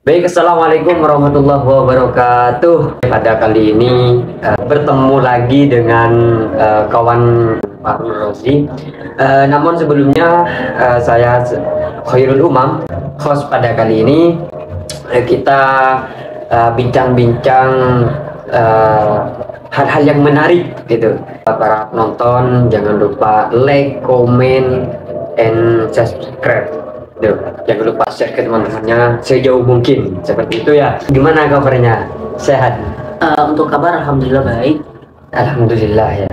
Baik, assalamualaikum warahmatullahi wabarakatuh. Pada kali ini bertemu lagi dengan kawan Pak Rozi. Namun sebelumnya saya Khairul Umam, host pada kali ini. Kita bincang-bincang hal-hal yang menarik gitu. Para penonton jangan lupa like, comment, and subscribe. Duh, jangan lupa share ke teman-temannya sejauh mungkin, seperti itu ya. Gimana kabarnya? Sehat? Untuk kabar alhamdulillah baik. Alhamdulillah ya.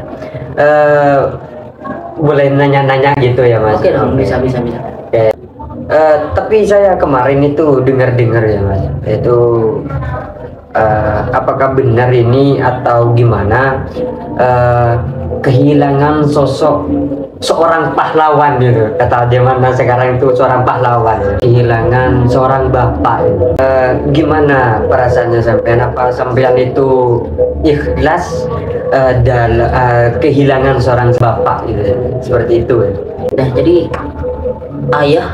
Boleh nanya-nanya gitu ya Mas? Oke dong, bisa. Oke. Tapi saya kemarin itu dengar-dengar ya Mas, itu apakah benar ini atau gimana, kehilangan sosok seorang pahlawan gitu, kata zaman sekarang itu seorang pahlawan, kehilangan seorang bapak. Gimana perasaannya sampean? Apa sampean itu ikhlas dalam kehilangan seorang bapak gitu, seperti itu ya? Nah, jadi ayah,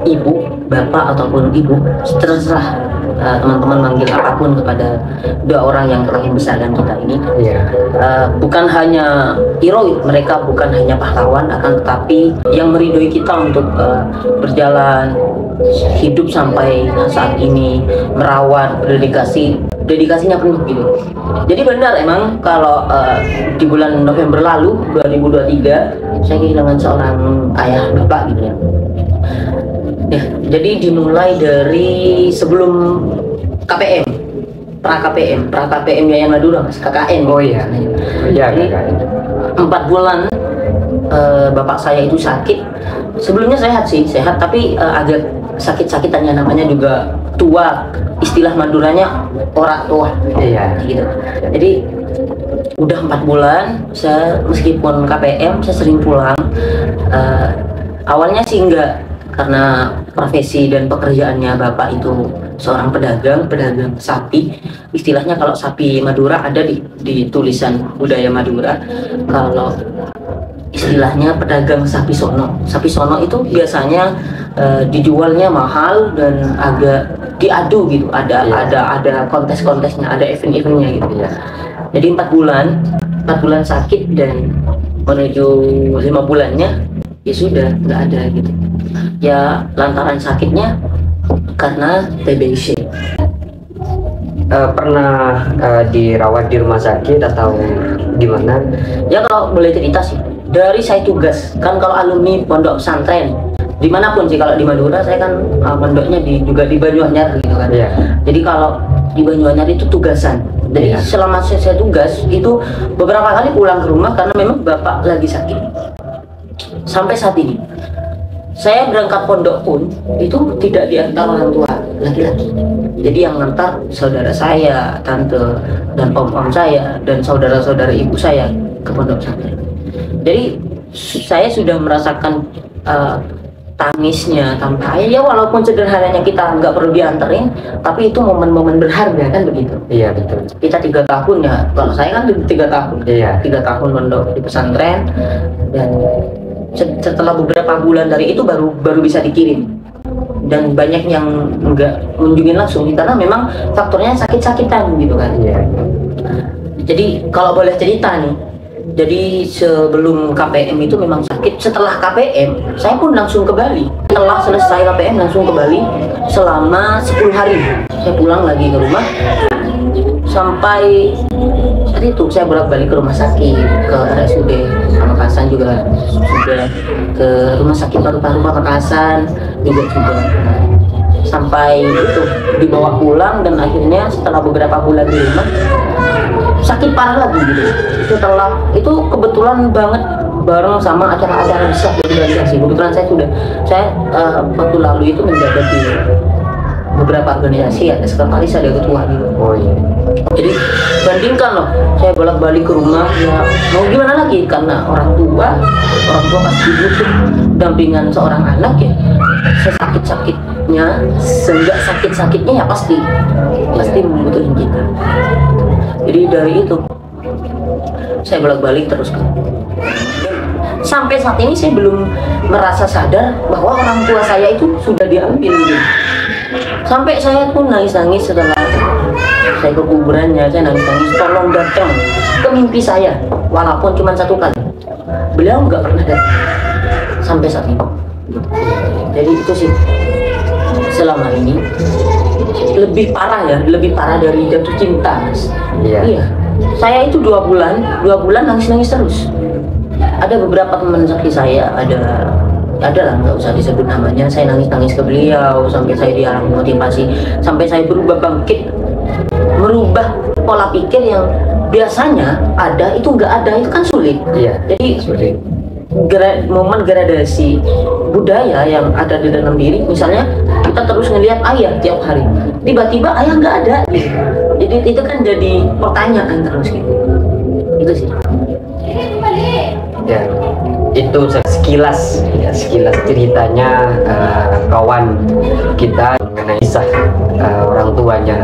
ibu, bapak ataupun ibu, terserah teman-teman manggil apapun kepada dua orang yang telah membesarkan kita ini. Bukan hanya heroik, mereka bukan hanya pahlawan, akan tetapi yang meridoi kita untuk berjalan hidup sampai saat ini, merawat, dedikasinya penuh gitu. Jadi benar emang kalau di bulan November lalu 2023 saya kehilangan seorang ayah bapak gitu ya. Ya, jadi dimulai dari sebelum KPM, pra KPM Yayan Madura, Mas, KKN. Oh iya. Iya, jadi 4 bulan bapak saya itu sakit. Sebelumnya sehat tapi agak sakit-sakitannya, namanya juga tua, istilah Maduranya ora tua. Iya. Gitu. Jadi udah 4 bulan saya, meskipun KPM saya sering pulang. Awalnya sih enggak, karena profesi dan pekerjaannya bapak itu seorang pedagang sapi. Istilahnya kalau sapi Madura ada di tulisan budaya Madura, kalau istilahnya pedagang sapi sono. Sapi sono itu biasanya dijualnya mahal dan agak diadu gitu, ada kontes-kontesnya, ada event-eventnya gitu ya. Jadi 4 bulan sakit, dan menuju 5 bulannya ya sudah nggak ada gitu ya, lantaran sakitnya karena TBC. Pernah dirawat di rumah sakit atau gimana? Ya kalau boleh cerita sih, dari saya tugas kan, kalau alumni pondok pesantren dimanapun sih, kalau di Madura saya kan pondoknya juga di Banyuanyar gitu kan. Jadi kalau di Banyuanyar itu tugasan. Jadi selama saya tugas itu beberapa kali pulang ke rumah karena memang bapak lagi sakit. Sampai saat ini saya berangkat pondok pun itu tidak diantar orang tua laki-laki. Jadi yang ngantar saudara saya, tante dan om saya, dan saudara-saudara ibu saya ke pondok pesantren. Jadi saya sudah merasakan tangisnya tanpa ayah, ya walaupun sederhananya kita nggak perlu dianterin, tapi itu momen-momen berharga kan begitu. Iya betul. Kita 3 tahun ya, kalau saya kan 3 tahun. 3 tahun pondok di pesantren, dan setelah beberapa bulan dari itu baru bisa dikirim, dan banyak yang nggak kunjungin langsung karena memang faktornya sakit-sakitan gitu kan. Jadi kalau boleh cerita nih, jadi sebelum KPM itu memang sakit. Setelah KPM saya pun langsung ke Bali. Setelah selesai KPM langsung ke Bali selama 10 hari. Saya pulang lagi ke rumah sampai saat itu saya bolak-balik ke rumah sakit, ke RSUD Pamekasan juga sudah, ke rumah sakit paru-paru Pamekasan juga sampai itu dibawa pulang, dan akhirnya setelah beberapa bulan di rumah sakit parah lagi gitu. Itu kebetulan banget bareng sama acara-acara besar di organisasi. Kebetulan saya waktu lalu itu menjabat di beberapa organisasi, ada sekretaris, ada ketua gitu. Oh iya. Jadi bandingkan loh, saya bolak-balik ke rumah, ya mau gimana lagi, karena orang tua pasti butuh dampingan seorang anak ya. Sesakit-sakitnya, seenggak sakit-sakitnya ya pasti membutuhkan kita. Jadi dari itu saya bolak-balik terus kan. Sampai saat ini saya belum merasa sadar bahwa orang tua saya itu sudah diambil gitu. Sampai saya pun nangis-nangis setelah saya ke kuburannya, saya nangis-nangis, tolong datang ke mimpi saya, walaupun cuma 1 kali. Beliau nggak pernah datang sampai saat ini. Jadi itu sih, selama ini lebih parah ya, lebih parah dari jatuh cinta, Mas. Iya. Saya itu 2 bulan nangis-nangis terus. Ada beberapa teman sakit saya, ada lah, nggak usah disebut namanya, saya nangis-nangis ke beliau sampai saya diarang motivasi, sampai saya berubah bangkit, merubah pola pikir yang biasanya ada itu nggak ada, itu kan sulit. Jadi sulit. Momen gradasi budaya yang ada di dalam diri, misalnya kita terus ngelihat ayah tiap hari, tiba-tiba ayah nggak ada gitu. Jadi itu kan jadi pertanyaan terus gitu. Itu sih ya, itu sekilas ceritanya kawan kita mengenai kisah orang tuanya.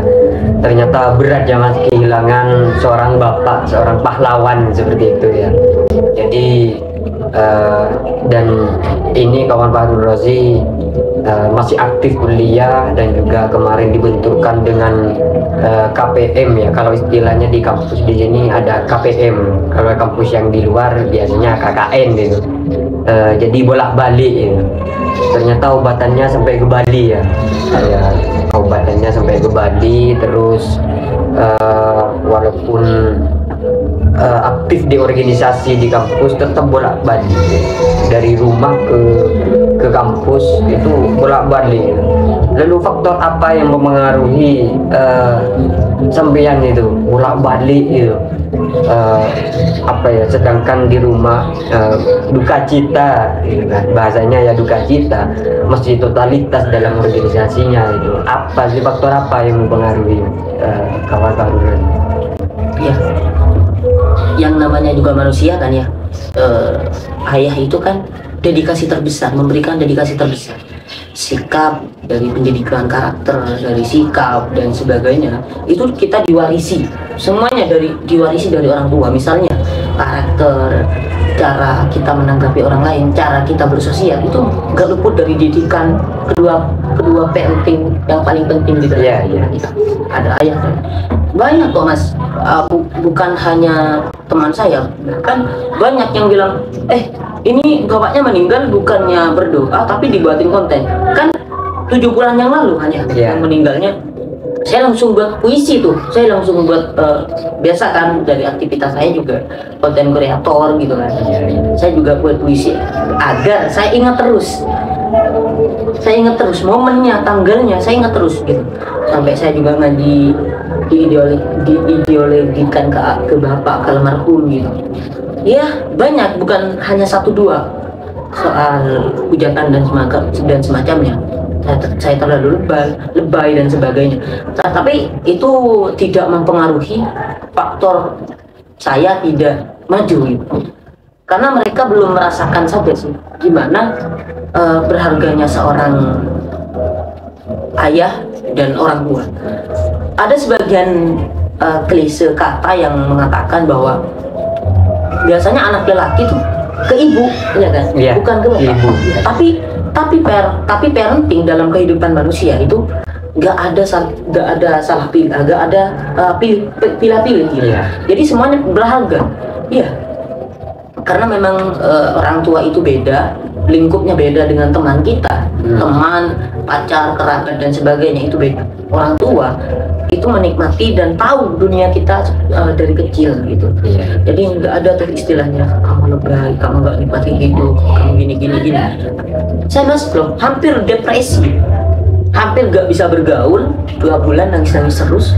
Ternyata berat ya Mas, kehilangan seorang bapak, seorang pahlawan seperti itu ya. Jadi dan ini kawan Pak Rozi masih aktif kuliah dan juga kemarin dibentukkan dengan KPM ya. Kalau istilahnya di kampus di sini ada KPM, kalau kampus yang di luar biasanya KKN gitu. Jadi bolak-balik ya. Ternyata obatannya sampai ke Bali ya. Obatannya sampai ke Bali, terus walaupun aktif di organisasi di kampus tetap bolak-balik dari rumah ke kampus, itu bolak-balik. Lalu faktor apa yang mempengaruhi sampean itu bolak-balik itu? Apa ya, sedangkan di rumah duka cita gitu kan, bahasanya ya duka cita, masih totalitas dalam organisasinya. Itu apa sih, faktor apa yang mempengaruhi kawan-kawan? Ya, yang namanya juga manusia kan ya, ayah itu kan dedikasi terbesar, memberikan dedikasi terbesar, sikap dari pendidikan karakter, dari sikap dan sebagainya, itu kita diwarisi semuanya, diwarisi dari orang tua. Misalnya karakter, cara kita menanggapi orang lain, cara kita bersosial, itu gak luput dari didikan kedua penting, yang paling penting di dalam kita. Ada ayah kan banyak kok Mas, bukan hanya teman saya, kan banyak yang bilang ini bapaknya meninggal bukannya berdoa tapi dibuatin konten. Kan 7 bulan yang lalu hanya yang meninggalnya, saya langsung buat puisi tuh, saya langsung buat biasa kan, dari aktivitas saya juga konten kreator gitu kan. Saya juga buat puisi agar saya ingat terus momennya, tanggalnya, saya ingat terus gitu. Sampai saya juga ngaji diideologikan ke bapak, ke almarhum gitu. Ya banyak, bukan hanya 1-2 soal hujatan dan semacamnya. Saya terlalu lebay dan sebagainya. Tapi itu tidak mempengaruhi faktor saya tidak maju gitu. Karena mereka belum merasakan saja sih gimana berharganya seorang ayah dan orang tua. Ada sebagian klise kata yang mengatakan bahwa biasanya anak lelaki tuh ke ibu, ya kan? Bukan ke bapak. Ibu. Tapi parenting dalam kehidupan manusia itu nggak ada salah pilih, nggak ada pilih-pilih gitu. Jadi semuanya berharga. Karena memang orang tua itu beda, lingkupnya beda dengan teman kita, teman, pacar, kerabat dan sebagainya, itu beda. Orang tua itu menikmati dan tahu dunia kita dari kecil gitu. Jadi nggak ada tuh istilahnya kamu lebay, kamu nggak nikmati hidup, kamu gini. Saya belum hampir depresi, hampir nggak bisa bergaul 2 bulan, nangis terus.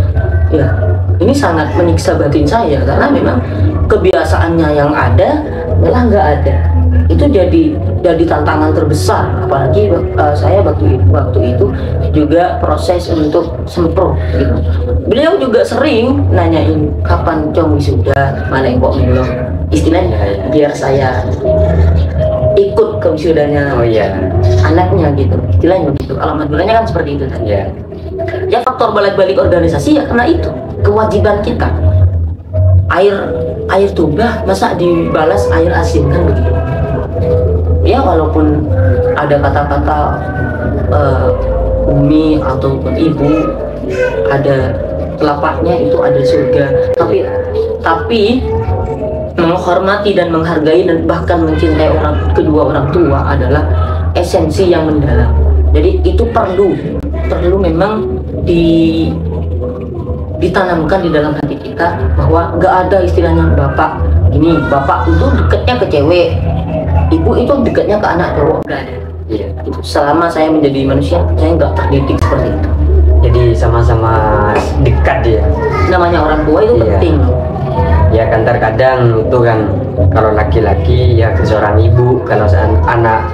Ini sangat menyiksa batin saya karena memang kebiasaannya yang ada malah nggak ada. Itu jadi tantangan terbesar, apalagi saya waktu itu juga proses untuk sempro gitu. Beliau juga sering nanyain kapan Cong wisuda, mana yang kok belum, istilahnya biar saya ikut ke wisudanya anaknya gitu, istilahnya gitu. Alhamdulillahnya kan seperti itu kan. Ya faktor balik-balik organisasi ya karena itu kewajiban kita. Air tuba masa dibalas air asin kan begitu. Ya walaupun ada kata-kata umi ataupun ibu ada telapaknya itu ada surga. Tapi menghormati dan menghargai dan bahkan mencintai kedua orang tua adalah esensi yang mendalam. Jadi itu perlu memang ditanamkan di dalam hati kita bahwa nggak ada istilahnya bapak itu dekatnya ke cewek, ibu itu dekatnya ke anak cowok, nggak ada. Iya. Selama saya menjadi manusia, saya nggak terdidik seperti itu. Jadi sama-sama dekat dia. Namanya orang tua itu penting. Ya kan terkadang itu kan kalau laki-laki ya ke seorang ibu, kalau anak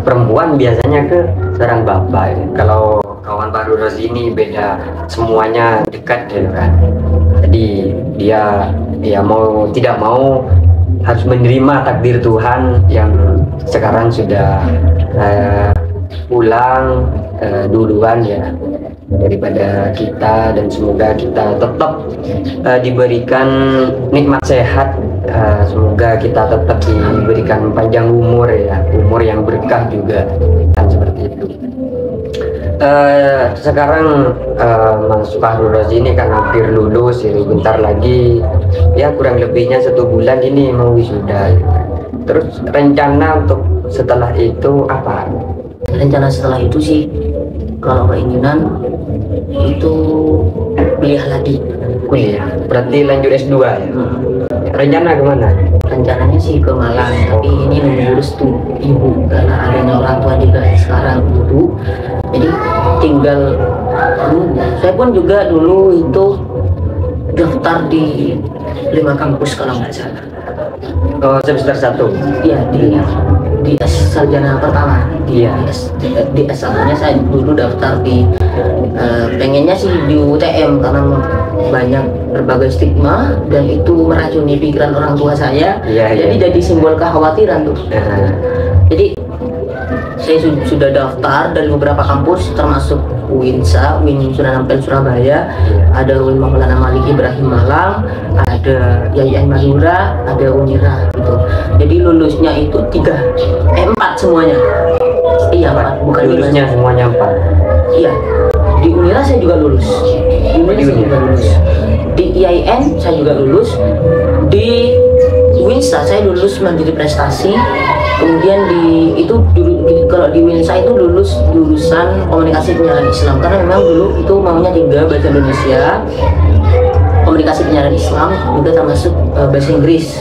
perempuan biasanya ke seorang bapak. Kalau kawan baru Rozini beda, semuanya dekat gitu kan. Jadi dia mau tidak mau harus menerima takdir Tuhan yang sekarang sudah pulang duluan ya daripada kita, dan semoga kita tetap diberikan nikmat sehat, semoga kita tetap diberikan panjang umur ya, umur yang berkah juga kan seperti itu. Sekarang Mas Fahrul Razi ini kan hampir lulus ya, bentar lagi ya kurang lebihnya 1 bulan ini mau wisuda. Terus rencana untuk setelah itu apa? Rencana setelah itu sih kalau keinginan itu kuliah lagi. Kuliah, berarti lanjut S2 ya? Rencana kemana? Rencananya sih ke Malang, tapi ini nunggu restu ibu karena adanya orang tua juga sekarang ibu, jadi tinggal saya pun juga dulu itu daftar di 5 kampus kalau nggak salah. Oh, semester 1? Iya, di S sarjana pertama. Iya. Di S1-nya saya dulu daftar di pengennya sih di UTM karena banyak berbagai stigma dan itu meracuni pikiran orang tua saya. Iya. Jadi simbol kekhawatiran tuh. Jadi saya sudah daftar dari beberapa kampus termasuk UIN Sunan Ampel Surabaya, ada UIN Maulana Malik Ibrahim Malang, ada YIN Madura, ada Unira gitu. Jadi lulusnya itu 4 semuanya. Iya 4, bukan lulusnya semuanya 4. Iya. Di Unira saya juga lulus. Di IAIN saya juga lulus. Di Winsa saya lulus mandiri prestasi. Kemudian kalau di Winsa itu lulus jurusan komunikasi penyiaran Islam karena memang dulu itu maunya 3, bahasa Indonesia, komunikasi penyiaran Islam, juga termasuk bahasa Inggris.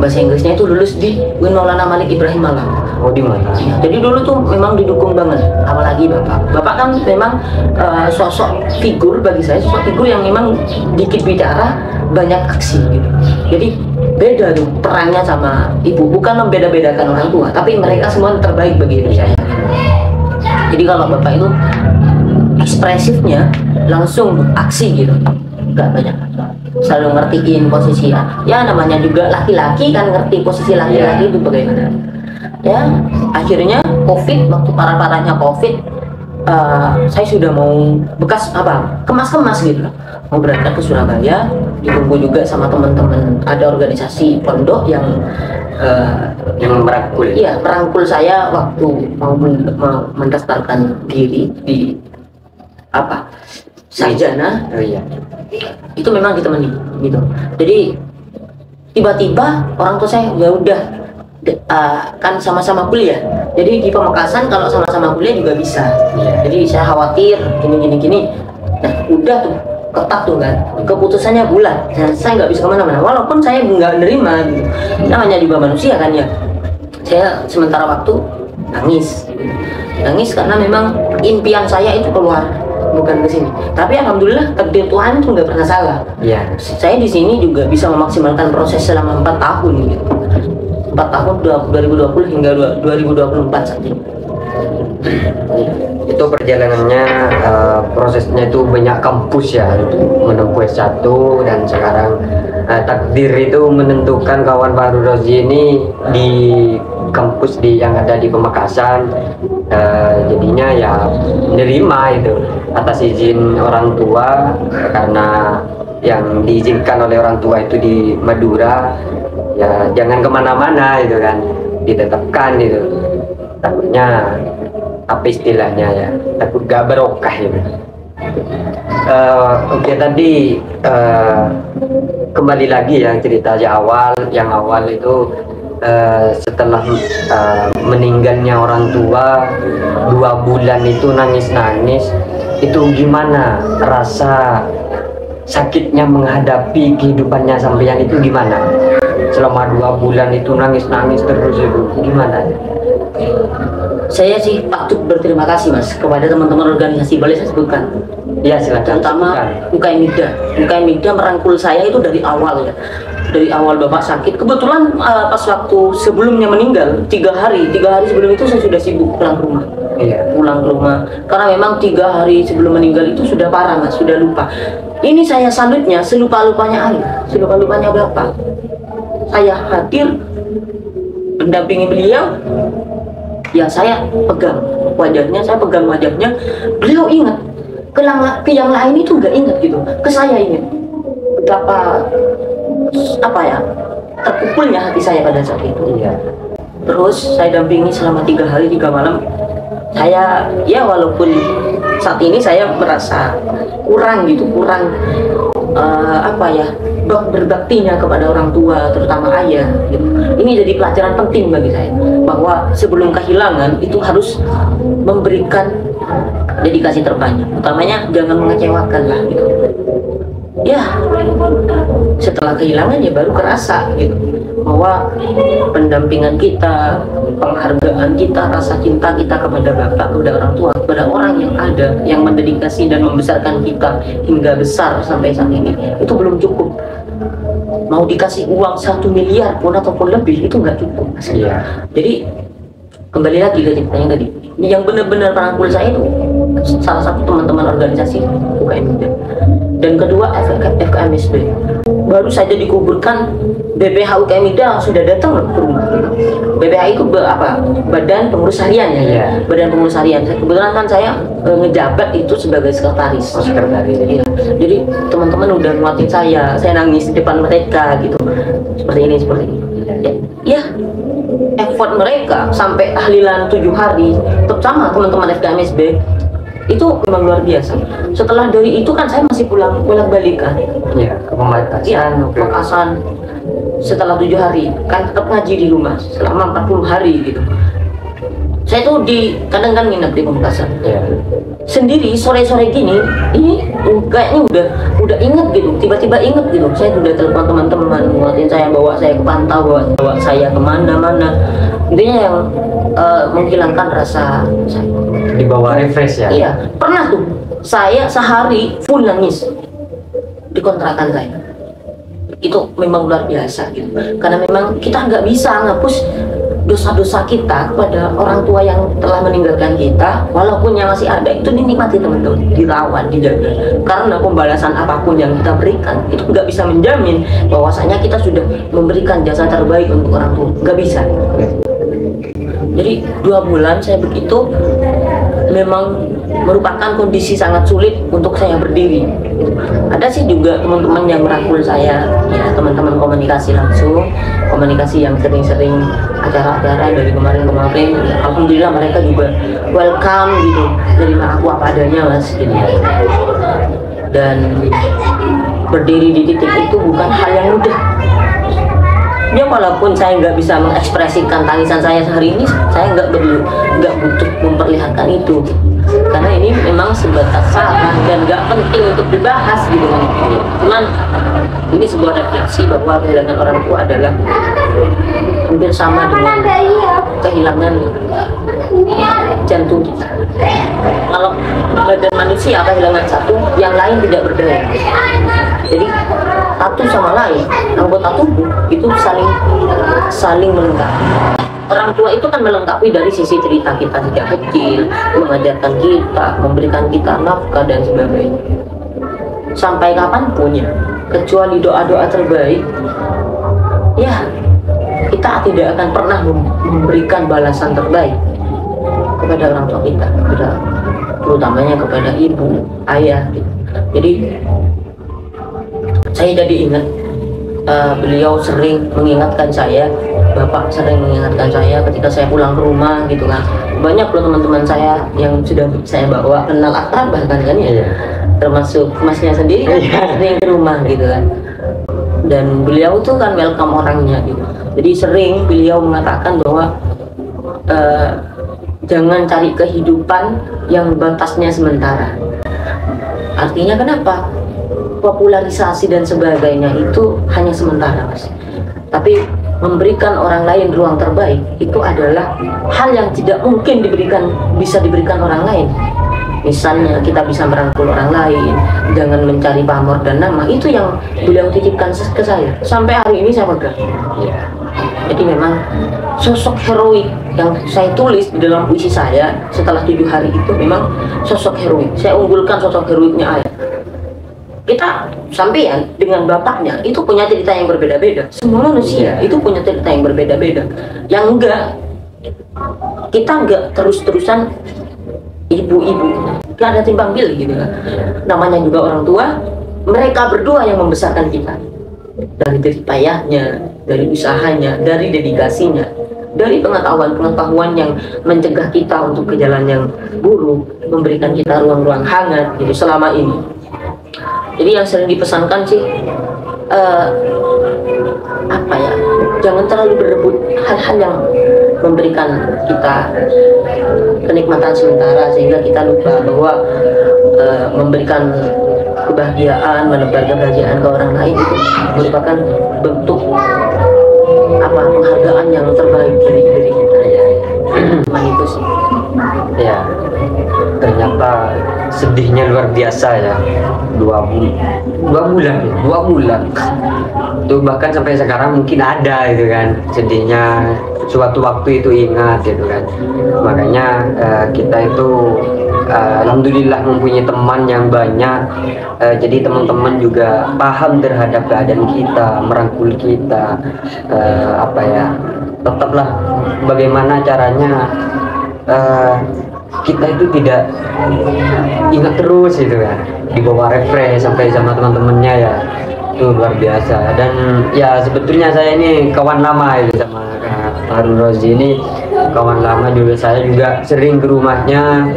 Bahasa Inggrisnya itu lulus di UIN Maulana Malik Ibrahim Malang. Oh, di mana? Jadi dulu tuh memang didukung banget, apalagi bapak kan memang sosok figur bagi saya, sosok figur yang memang dikit bicara banyak aksi gitu. Jadi beda tuh perannya sama ibu, bukan membeda-bedakan orang tua, tapi mereka semua terbaik bagi diri saya. Jadi kalau bapak itu ekspresifnya langsung aksi gitu, nggak banyak, selalu ngertiin posisi ya namanya juga laki-laki kan, ngerti posisi laki-laki itu bagaimana. Ya akhirnya waktu parah-parahnya COVID, saya sudah mau kemas gitu, mau berangkat ke Surabaya, ditunggu juga sama teman-teman, ada organisasi pondok yang merangkul. Iya, merangkul saya waktu mau mendaftarkan diri di sarjana. Oh iya. Itu memang ditemani gitu. Jadi tiba-tiba orang tua saya ya udah kan sama-sama kuliah. Jadi di Pamekasan kalau sama-sama kuliah juga bisa. Jadi saya khawatir gini. Nah udah tuh ketat tuh kan, keputusannya bulat. Nah, saya nggak bisa kemana-mana. Walaupun saya nggak nerima gitu. Namanya juga manusia kan ya. Saya sementara waktu nangis karena memang impian saya itu keluar, bukan ke sini. Tapi alhamdulillah takdir Tuhan itu nggak pernah salah. Iya. Saya di sini juga bisa memaksimalkan proses selama 4 tahun gitu. 4 tahun 2020 hingga 2024 saja. Itu perjalanannya prosesnya itu banyak kampus ya untuk menempuh S1, dan sekarang takdir itu menentukan kawan Fahrul Razi ini di kampus yang ada di Pamekasan. Jadinya ya menerima itu atas izin orang tua, karena yang diizinkan oleh orang tua itu di Madura, ya jangan kemana-mana itu kan, ditetapkan itu. Takutnya apa istilahnya ya, takut gak berokah gitu. Oke, tadi kembali lagi ya cerita yang awal itu, setelah meninggalnya orang tua 2 bulan itu nangis-nangis, itu gimana rasa sakitnya menghadapi kehidupannya sampean itu gimana? Selama 2 bulan itu nangis-nangis terus itu gimana? Saya sih patut berterima kasih Mas kepada teman-teman organisasi, boleh saya sebutkan? Ya silakan. Terutama UKM Migda. UKM Migda merangkul saya itu dari awal ya. Dari awal Bapak sakit. Kebetulan pas waktu sebelumnya meninggal 3 hari sebelum itu saya sudah sibuk pulang ke rumah. Iya, pulang ke rumah. Karena memang 3 hari sebelum meninggal itu sudah parah Mas, sudah lupa. Ini saya salutnya selupa-lupanya ayah, selupa-lupanya Bapak. Saya hadir mendampingi beliau. Ya saya pegang wajahnya, beliau ingat. Ke yang lain itu nggak ingat gitu, ke saya ingat. Betapa terpukulnya hati saya pada saat itu. Iya. Terus saya dampingi selama 3 hari 3 malam. Saya ya walaupun saat ini saya merasa kurang berbaktinya kepada orang tua, terutama ayah gitu. Ini jadi pelajaran penting bagi saya, bahwa sebelum kehilangan itu harus memberikan dedikasi terbanyak, utamanya jangan mengecewakan lah gitu. Ya setelah kehilangan ya baru kerasa gitu, bahwa pendampingan kita, penghargaan kita, rasa cinta kita kepada bapak, kepada orang tua, kepada orang yang ada, yang mendedikasi dan membesarkan kita hingga besar sampai saat ini, itu belum cukup. Mau dikasih uang 1 miliar pun ataupun lebih itu nggak cukup. Iya. Jadi kembali lagi ke ceritanya tadi, yang benar-benar merangkul saya itu salah satu teman-teman organisasi UKM Migda, dan kedua FKMSB. Baru saja dikuburkan, BPH UKM Migda sudah datang ke rumah. BPH itu Badan Pengurus Harian ya, yeah. Badan Pengurus Harian. Kebetulan kan saya ngejabat itu sebagai sekretaris. Ya. Jadi teman-teman udah nguatin saya nangis di depan mereka gitu, seperti ini. Ya, effort mereka sampai tahlilan 7 hari terutama teman-teman FKMSB itu memang luar biasa. Setelah dari itu kan saya masih bolak-balik kan ya, ke Pemekasan. Setelah 7 hari kan tetap ngaji di rumah selama 40 hari gitu. Saya tuh kadang kan nginep di Pemekasan sendiri, sore-sore gini, ini kayaknya udah inget gitu, tiba-tiba inget gitu. Saya udah telepon teman-teman, nguatin saya, bawa saya ke pantau, bawa saya kemana-mana, intinya yang menghilangkan rasa saya. Dibawa refresh ya? Iya, pernah tuh saya sehari full nangis di kontrakan saya. Itu memang luar biasa gitu, karena memang kita nggak bisa ngapus dosa-dosa kita kepada orang tua yang telah meninggalkan kita, walaupun yang masih ada itu dinikmati teman-teman, dirawat, dijaga. Karena pembalasan apapun yang kita berikan itu nggak bisa menjamin bahwasanya kita sudah memberikan jasa terbaik untuk orang tua, nggak bisa. Jadi 2 bulan saya begitu, memang merupakan kondisi sangat sulit untuk saya berdiri. Ada sih juga teman-teman yang merangkul saya, ya teman-teman komunikasi langsung, komunikasi yang sering-sering acara-acara dari kemarin-kemarin. Ya, alhamdulillah mereka juga welcome gitu, terima aku apa adanya mas gitu. Dan berdiri di titik itu bukan hal yang mudah. Ya walaupun saya nggak bisa mengekspresikan tangisan saya sehari ini, saya nggak butuh memperlihatkan itu, karena ini memang sebatas saran dan nggak penting untuk dibahas gitu. Cuman ini sebuah refleksi bahwa kehilangan orang tua adalah hampir sama dengan kehilangan jantung kita. Kalau badan manusia kehilangan satu, yang lain tidak berdaya. Jadi satu sama lain, anggota tubuh itu saling melengkapi. Orang tua itu kan melengkapi dari sisi cerita kita sejak kecil, mengajarkan kita, memberikan kita nafkah dan sebagainya. Sampai kapanpun ya, kecuali doa-doa terbaik, ya kita tidak akan pernah memberikan balasan terbaik kepada orang tua kita, terutamanya kepada ibu, ayah. Jadi saya jadi ingat beliau sering mengingatkan saya, bapak sering mengingatkan saya ketika saya pulang ke rumah gitu kan, banyak loh teman-teman saya yang sudah saya bawa kenal akrab bahkan kan ya, termasuk masnya sendiri kan sering ke rumah gitu kan, dan beliau tuh kan welcome orangnya gitu. Jadi sering beliau mengatakan bahwa jangan cari kehidupan yang batasnya sementara. Artinya kenapa? Popularisasi dan sebagainya itu hanya sementara, Mas. Tapi memberikan orang lain ruang terbaik itu adalah hal yang tidak mungkin bisa diberikan orang lain. Misalnya kita bisa merangkul orang lain, jangan mencari pamor dan nama. Itu yang beliau titipkan ke saya. Sampai hari ini saya pegang. Jadi memang sosok heroik yang saya tulis di dalam puisi saya setelah 7 hari itu memang sosok heroik. Saya unggulkan sosok heroiknya Ayah. Kita sampean dengan bapaknya itu punya cerita yang berbeda-beda. Semua manusia itu punya cerita yang berbeda-beda. Yang kita enggak terus-terusan ibu-ibu, gak ada timbang pilih gitu kan. Namanya juga orang tua, mereka berdua yang membesarkan kita. Dari jerih payahnya, dari usahanya, dari dedikasinya, dari pengetahuan yang mencegah kita untuk ke jalan yang buruk, memberikan kita ruang-ruang hangat gitu selama ini. Jadi yang sering dipesankan sih jangan terlalu berebut hal-hal yang memberikan kita kenikmatan sementara sehingga kita lupa bahwa memberikan kebahagiaan, menebar kebahagiaan ke orang lain itu merupakan bentuk penghargaan yang terbaik dari kita ya. Cuman itu sih. Ya, ternyata sedihnya luar biasa ya. 2 bulan itu bahkan sampai sekarang mungkin ada gitu kan sedihnya, suatu waktu itu ingat gitu kan. Makanya kita itu alhamdulillah mempunyai teman yang banyak, jadi teman-teman juga paham terhadap keadaan kita, merangkul kita, tetaplah bagaimana caranya kita itu tidak ingat terus gitu kan, dibawa refresh sampai sama teman-temannya ya, itu luar biasa. Dan ya sebetulnya saya ini kawan lama itu sama Harun Rozi ini, kawan lama juga. Saya juga sering ke rumahnya,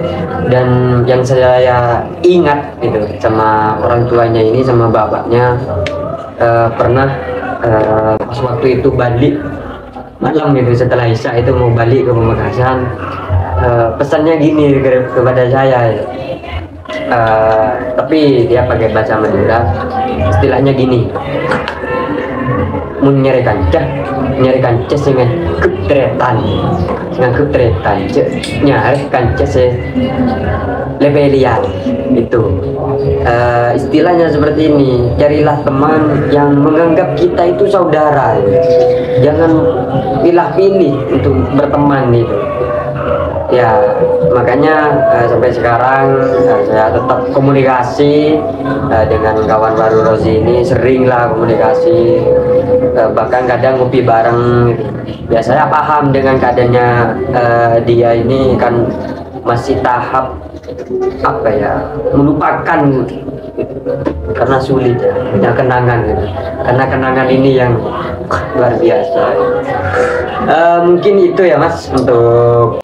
dan yang saya ingat gitu sama orang tuanya ini, sama bapaknya, pernah pas waktu itu balik malam gitu setelah Isya itu mau balik ke Pamekasan, pesannya gini kepada saya ya. Tapi dia pakai bahasa Madura, istilahnya gini, nyari kancah dengan ketretan nyari kancah lebih lihat itu. Istilahnya seperti ini, carilah teman yang menganggap kita itu saudara, jangan pilih-pilih untuk berteman itu ya. Makanya sampai sekarang saya tetap komunikasi dengan kawan baru Rozi ini, seringlah komunikasi, bahkan kadang ngopi bareng gitu. Ya saya paham dengan keadaannya dia ini kan masih tahap melupakan karena sulit ya, punya kenangan gitu. Karena kenangan ini yang luar biasa. Mungkin itu ya Mas untuk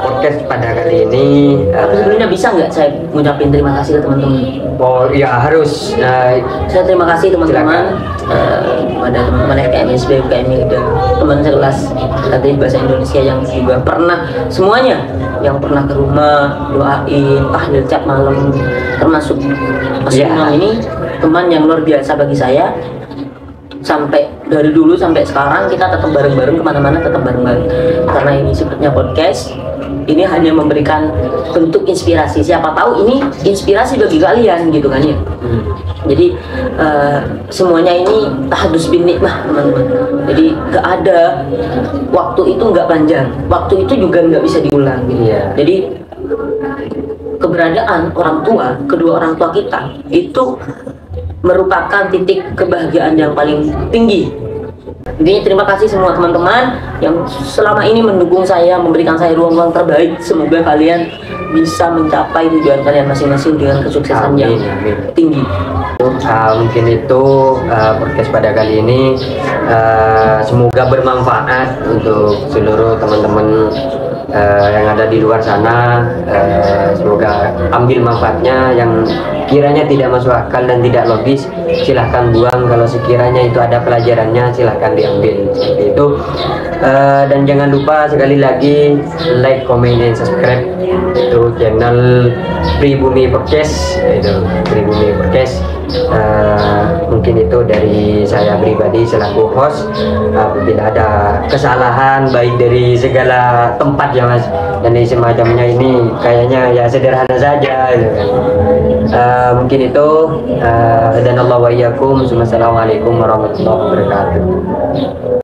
podcast pada kali ini. Sebenarnya bisa nggak saya ngucapin terima kasih ke teman-teman? Oh iya harus. Saya terima kasih teman-teman pada teman-teman FKMSB, FKMIDA, teman sekelas Akademi Bahasa Indonesia yang juga pernah semuanya, yang pernah ke rumah doain tahlil cap malam, termasuk Mas Imam ini teman yang luar biasa bagi saya. Sampai dari dulu sampai sekarang kita tetap bareng-bareng kemana-mana, tetap bareng-bareng. Karena ini sepertinya podcast, ini hanya memberikan bentuk inspirasi. Siapa tahu ini inspirasi bagi kalian gitu kan ya. Jadi semuanya ini tahdus bin nikmah teman-teman. Jadi gak ada, waktu itu gak panjang, waktu itu juga gak bisa diulang gitu. Jadi keberadaan orang tua, kedua orang tua kita itu merupakan titik kebahagiaan yang paling tinggi. Intinya terima kasih semua teman-teman yang selama ini mendukung saya, memberikan saya ruang-ruang terbaik. Semoga kalian bisa mencapai tujuan kalian masing-masing dengan kesuksesan yang tinggi. Mungkin itu podcast pada kali ini, semoga bermanfaat untuk seluruh teman-teman yang ada di luar sana. Semoga ambil manfaatnya. Yang kiranya tidak masuk akal dan tidak logis, silahkan buang. Kalau sekiranya itu ada pelajarannya, silahkan diambil, seperti itu. Dan jangan lupa sekali lagi like, comment, dan subscribe itu channel Pribumi Podcast, itu Pribumi Podcast. Mungkin itu dari saya pribadi selaku host. Apabila ada kesalahan baik dari segala tempat ya Mas, dan semacamnya ini kayaknya ya sederhana saja gitu kan. Mungkin itu, dan Allah wa iyyakum. Wassalamualaikum warahmatullahi wabarakatuh.